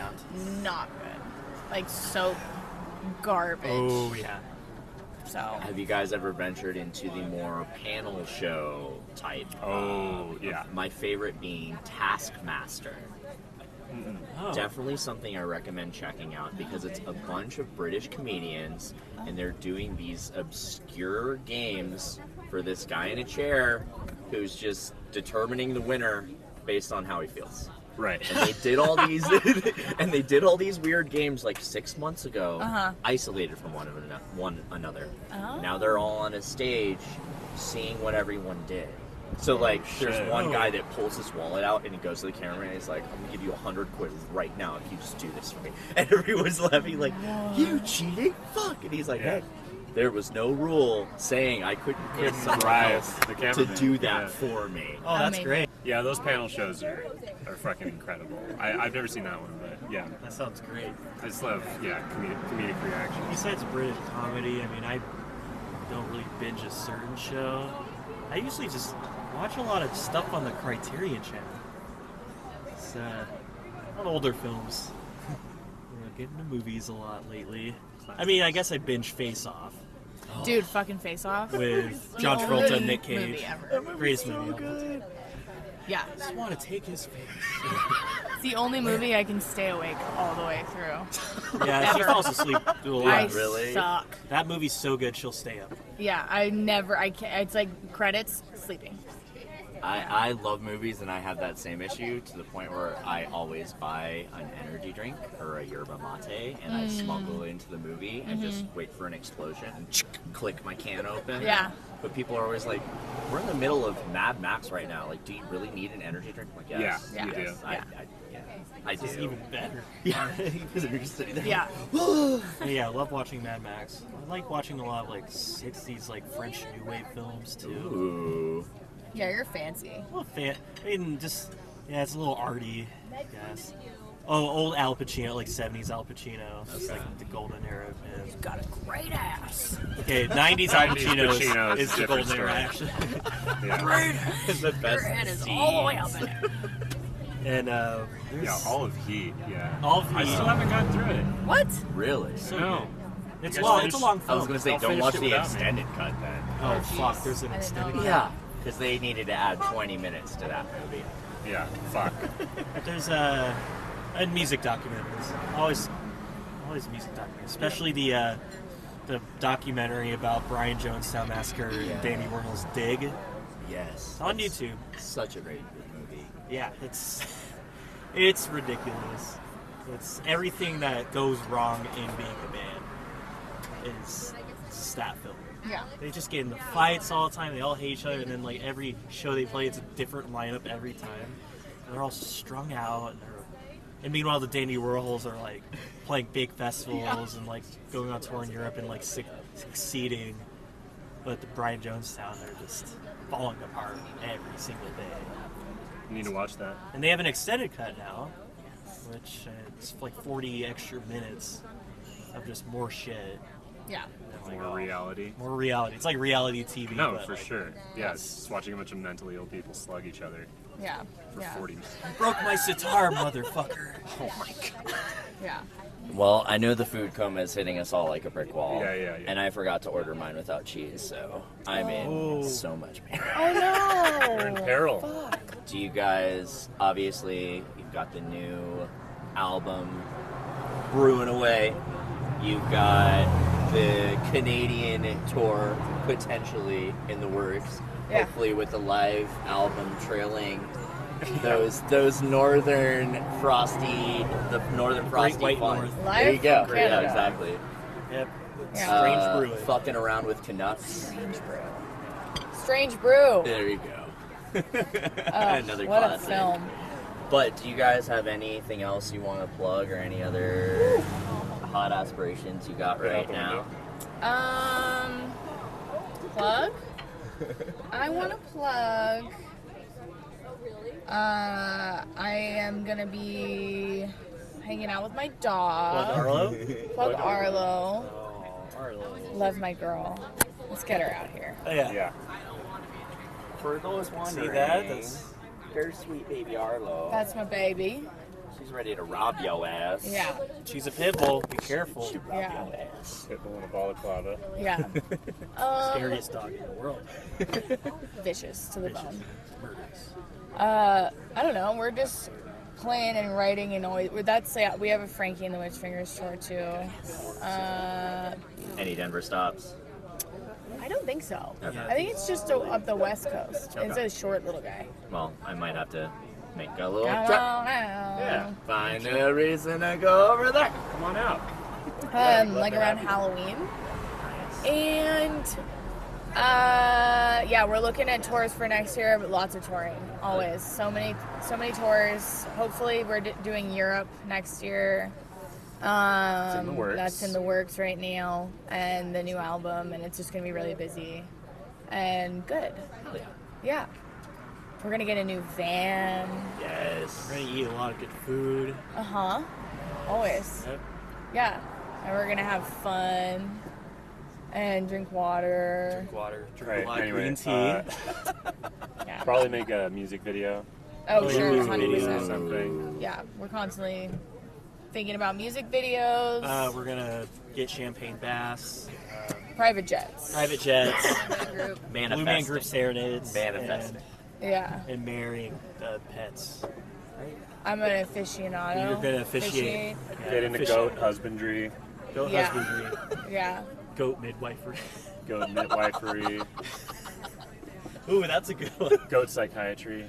not good, like so garbage. Oh yeah. So Have you guys ever ventured into the more panel show type? Oh, yeah. My favorite being Taskmaster. Oh. Definitely something I recommend checking out because it's a bunch of British comedians and they're doing these obscure games for this guy in a chair who's just determining the winner based on how he feels. Right. And they did all these and they did all these weird games like 6 months ago, isolated from one another. Oh. Now they're all on a stage seeing what everyone did. So like, shit. there's one guy that pulls his wallet out and he goes to the camera and he's like, "I'm gonna give you 100 quid right now if you just do this for me." And everyone's laughing like, "You cheating fuck!" And he's like, Yeah. "Hey, there was no rule saying I couldn't get someone bribe else the to cameraman." do that Yeah. for me." Oh, that's Amazing. great. Yeah, those panel shows are fucking incredible. I've never seen that one, but yeah, That sounds great. I just love comedic reactions. Besides British comedy, I mean, I don't really binge a certain show. I usually just watch a lot of stuff on the Criterion channel. It's on older films. We're getting to movies a lot lately. I mean, I guess I binge Face Off Dude, fucking Face Off. with The John only Travolta and Nick movie Cage. ever. Greatest movie ever. Yeah. I just want to take his face. It's the only movie I can stay awake all the way through. Yeah, she Ever. falls asleep through a I lot. really? suck. That movie's so good, she'll stay up. Yeah, I can't. It's like credits, sleeping. I love movies and I have that same issue to the point where I always buy an energy drink or a yerba mate and I smuggle it into the movie and just wait for an explosion and click my can open. Yeah. But people are always like, "We're in the middle of Mad Max right now. Like, do you really need an energy drink?" I'm like, yes, Yeah, you yes, do. I do. It's even better. Yeah, because you're just sitting there. Yeah. Yeah, I love watching Mad Max. I like watching a lot of like 60s like French New Wave films too. Ooh. Yeah, you're fancy. I'm a fan. I mean, just yeah, it's a little arty, I guess. Oh, old Al Pacino, like 70s Al Pacino. That's like the golden era of him. Got a great ass. Okay, 90s Al 90s Pacino Pacino is is the a golden different era, story. actually. Yeah, It's the best. Your head is all the way up in it. And yeah, there's all of Heat. Yeah, All of I Heat. still haven't gotten through it. What? Really? so No. good. It's You guys long. finished- It's a long I film. was gonna say, Y'all don't finished watch it the without me. extended cut then. Oh fuck, there's an I didn't extended know cut. Yeah, because they needed to add 20 minutes to that movie. Yeah, fuck. There's and music documentaries. Always music documentaries. Especially the documentary about Brian Jonestown Massacre and Danny Warhol's Dig. Yes. It's on YouTube. Such a great movie. Yeah, it's ridiculous. It's everything that goes wrong in being a band is that film. Yeah. They just get into fights all the time. They all hate each other, and then like every show they play, it's a different lineup every time. And they're all strung out. And meanwhile, the Dandy Warhols are like playing big festivals and like going on tour in Europe and like succeeding. But the Brian Jonestown are just falling apart every single day. You need to watch that. And they have an extended cut now, which it's like 40 extra minutes of just more shit. Yeah. Like, More reality. More reality. It's like reality TV. No, but, for like, sure. Yeah, it's just watching a bunch of mentally ill people slug each other Yeah. for Yeah. 40 Broke my sitar, motherfucker. Oh my god. Yeah. Well, I know the food coma is hitting us all like a brick wall. Yeah. And I forgot to order mine without cheese, so I'm in so much pain. Oh You're in no. peril. Do you guys, obviously, you've got the new album brewing away. You've got the Canadian tour potentially in the works. Yeah. Hopefully with the live album trailing those northern frosty White fun. North. There you Live go. from Yeah, Canada. exactly. Yep. Yeah. Strange brewing. Fucking around with Canucks. Strange Brew. There you go. Another What a classic. film. But do you guys have anything else you want to plug or any other hot aspirations you got right now? Plug? I want to plug. I am gonna be hanging out with my dog. Plug Arlo? Plug Arlo. Oh, Arlo. Love my girl. Let's get her out here. Oh, yeah. Yeah. For those See wondering, that? That's her sweet baby Arlo. That's my baby. She's ready to rob yo ass. Yeah. she's a pit bull. Be careful. Yeah. Pitbull and a balaclava. Yeah. Scariest dog in the world. Vicious to the bone. Murders. I don't know. We're just playing and writing and always. That's yeah. We have a Frankie and the Witch Fingers tour too. Any Denver stops? I don't think so. Okay. I think it's just up the West Coast. It's Okay. a short little guy. Well, I might have to make a little Come trip. on Yeah, out. find a reason to go over there. Come on out. Like around Halloween. And Yeah, we're looking at tours for next year, but lots of touring, always. So many tours. Hopefully, we're doing Europe next year. It's in the works. That's in the works right now, and the new album, and it's just gonna be really busy and good. Hell yeah. Yeah, we're gonna get a new van. Yes. We're gonna eat a lot of good food. Always. Yep. Yeah, and we're gonna have fun and drink water. Drink water. Drink Right, a lot of anyway, green tea. Yeah. Probably make a music video. Oh, sure, Ooh. 100%. Something. Yeah, we're constantly thinking about music videos, We're gonna get champagne bass, private jets. private jets, Group. Blue Man Group serenades, Manifesting. Yeah, and marrying pets. Right? I'm an aficionado. You're gonna officiate. Get into Fishing. goat husbandry, Goat Yeah. husbandry, Yeah. goat midwifery. goat midwifery, Ooh, that's a good one. goat psychiatry.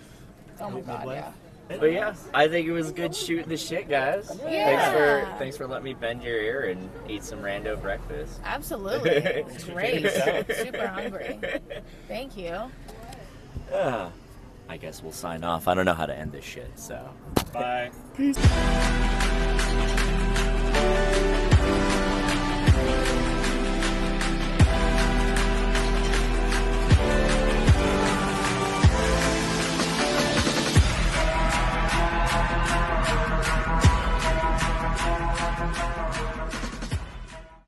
Oh my god, Midwife. yeah. But yeah, I think it was good shooting the shit, guys. Yeah. Thanks for letting me bend your ear and eat some rando breakfast. Absolutely. It's great. Super hungry. Thank you. I guess we'll sign off. I don't know how to end this shit, so. Bye. Peace.